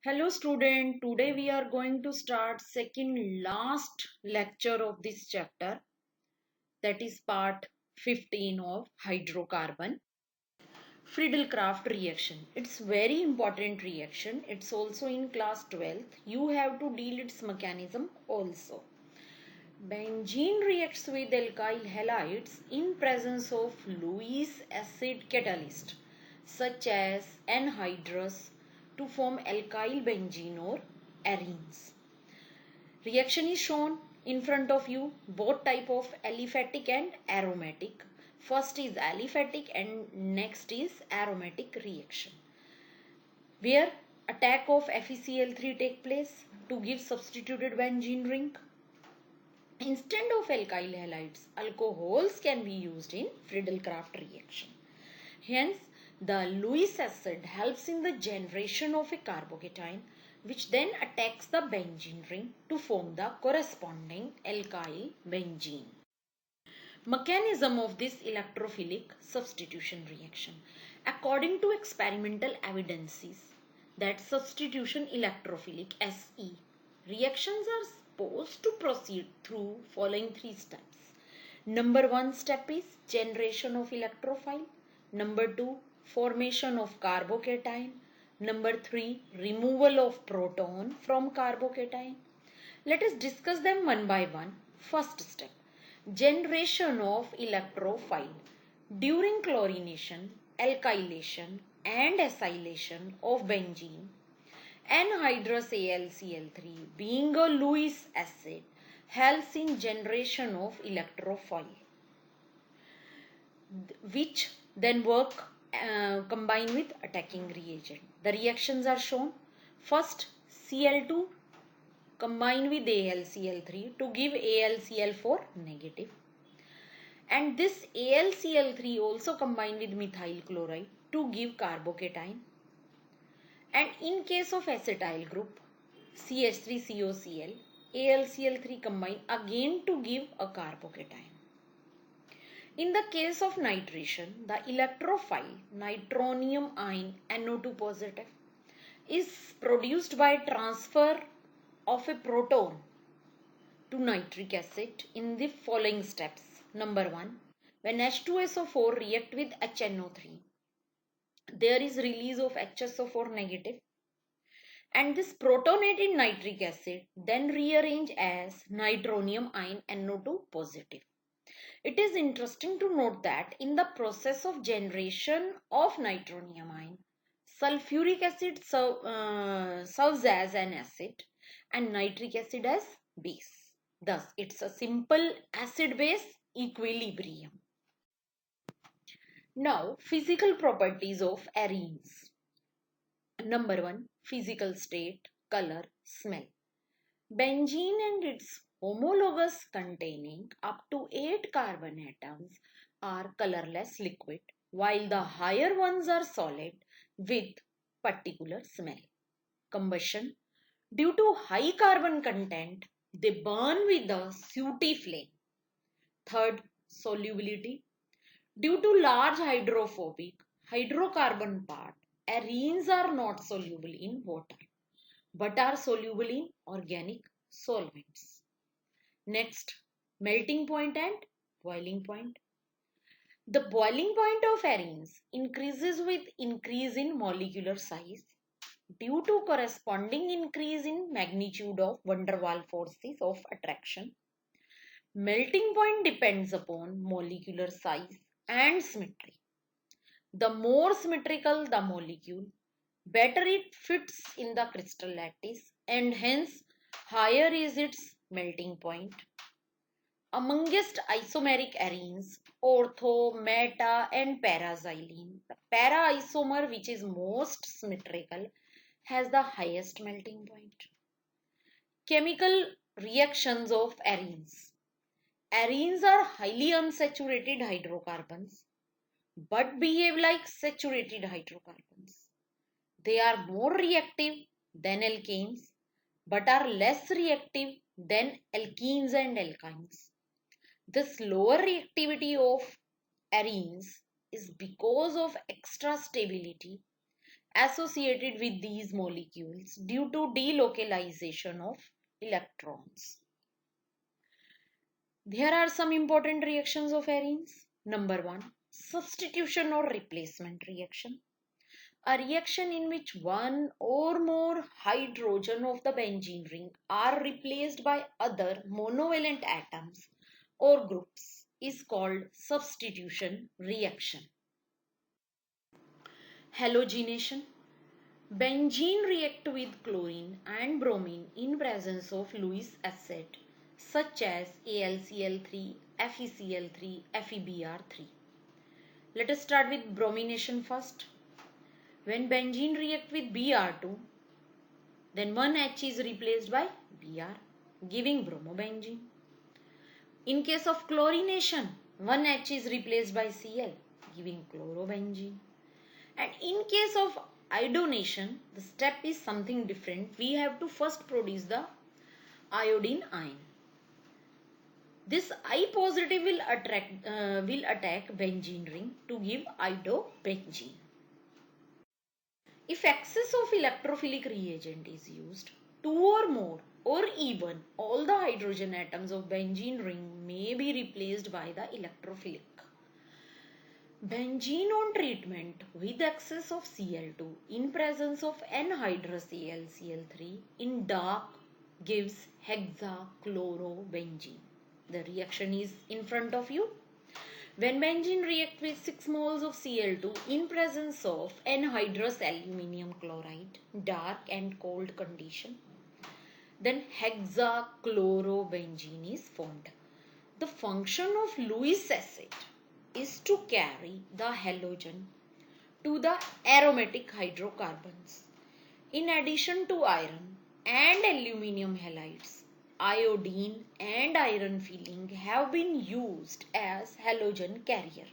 Hello student, today we are going to start second last lecture of this chapter, that is part 15 of hydrocarbon. Friedel-Crafts reaction. It's very important reaction. It's also in class 12th. You have to deal its mechanism also. Benzene reacts with alkyl halides in presence of Lewis acid catalyst such as anhydrous to form alkyl benzene or arenes. Reaction is shown in front of you, both type of aliphatic and aromatic. First is aliphatic and next is aromatic reaction, where attack of FeCl3 take place to give substituted benzene ring. Instead of alkyl halides, alcohols can be used in Friedel-Crafts reaction. Hence, the Lewis acid helps in the generation of a carbocation which then attacks the benzene ring to form the corresponding alkyl benzene. Mechanism of this electrophilic substitution reaction. According to experimental evidences that substitution electrophilic SE reactions are supposed to proceed through following three steps. Number one step is generation of electrophile. Number two, formation of carbocation. Number three, removal of proton from carbocation. Let us discuss them one by one. First step, generation of electrophile. During chlorination, alkylation and acylation of benzene, anhydrous AlCl3 being a Lewis acid helps in generation of electrophile, which then work combine with attacking reagent. The reactions are shown. First, Cl2 combine with AlCl3 to give AlCl4 negative, and this AlCl3 also combine with methyl chloride to give carbocation, and in case of acetyl group CH3COCl, AlCl3 combine again to give a carbocation. In the case of nitration, the electrophile nitronium ion NO2 positive is produced by transfer of a proton to nitric acid in the following steps. Number 1, when H2SO4 react with HNO3, there is release of HSO4 negative, and this protonated nitric acid then rearrange as nitronium ion NO2 positive. It is interesting to note that in the process of generation of nitronium ion, sulfuric acid serves as an acid and nitric acid as base. Thus, it's a simple acid-base equilibrium. Now, physical properties of arenes. Number 1, physical state, color, smell. Benzene and its homologous containing up to 8 carbon atoms are colorless liquid, while the higher ones are solid with particular smell. Combustion. Due to high carbon content, they burn with a sooty flame. Third, solubility. Due to large hydrophobic hydrocarbon part, arenes are not soluble in water but are soluble in organic solvents. Next, melting point and boiling point. The boiling point of arenes increases with increase in molecular size due to corresponding increase in magnitude of van der Waals forces of attraction. Melting point depends upon molecular size and symmetry. The more symmetrical the molecule, better it fits in the crystal lattice, and hence higher is its melting point. Amongst isomeric arenes, ortho, meta and paraxylene, the para isomer, which is most symmetrical, has the highest melting point. Chemical reactions of arenes. Arenes are highly unsaturated hydrocarbons but behave like saturated hydrocarbons. They are more reactive than alkanes but are less reactive than alkenes and alkynes. This lower reactivity of arenes is because of extra stability associated with these molecules due to delocalization of electrons. There are some important reactions of arenes. Number 1, substitution or replacement reaction. A reaction in which one or more hydrogen of the benzene ring are replaced by other monovalent atoms or groups is called substitution reaction. Halogenation. Benzene react with chlorine and bromine in presence of Lewis acid such as AlCl3, FeCl3, FeBr3. Let us start with bromination first. When benzene react with Br2, then one H is replaced by Br, giving bromobenzene. In case of chlorination, one H is replaced by Cl, giving chlorobenzene. And in case of iodination, the step is something different. We have to first produce the iodine ion. This I positive will attack benzene ring to give iodobenzene. If excess of electrophilic reagent is used, two or more or even all the hydrogen atoms of benzene ring may be replaced by the electrophilic. Benzene on treatment with excess of Cl2 in presence of anhydrous AlCl3 in dark gives hexachlorobenzene. The reaction is in front of you. When benzene reacts with 6 moles of Cl2 in presence of anhydrous aluminium chloride, dark and cold condition, then hexachlorobenzene is formed. The function of Lewis acid is to carry the halogen to the aromatic hydrocarbons. In addition to iron and aluminium halides, iodine and iron filling have been used as halogen carrier.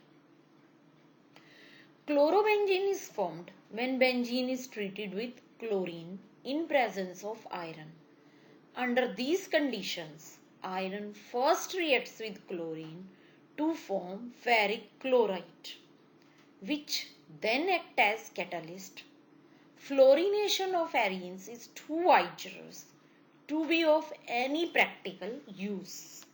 Chlorobenzene is formed when benzene is treated with chlorine in presence of iron. Under these conditions, iron first reacts with chlorine to form ferric chloride, which then act as catalyst. Fluorination of arenes is too dangerous to be of any practical use.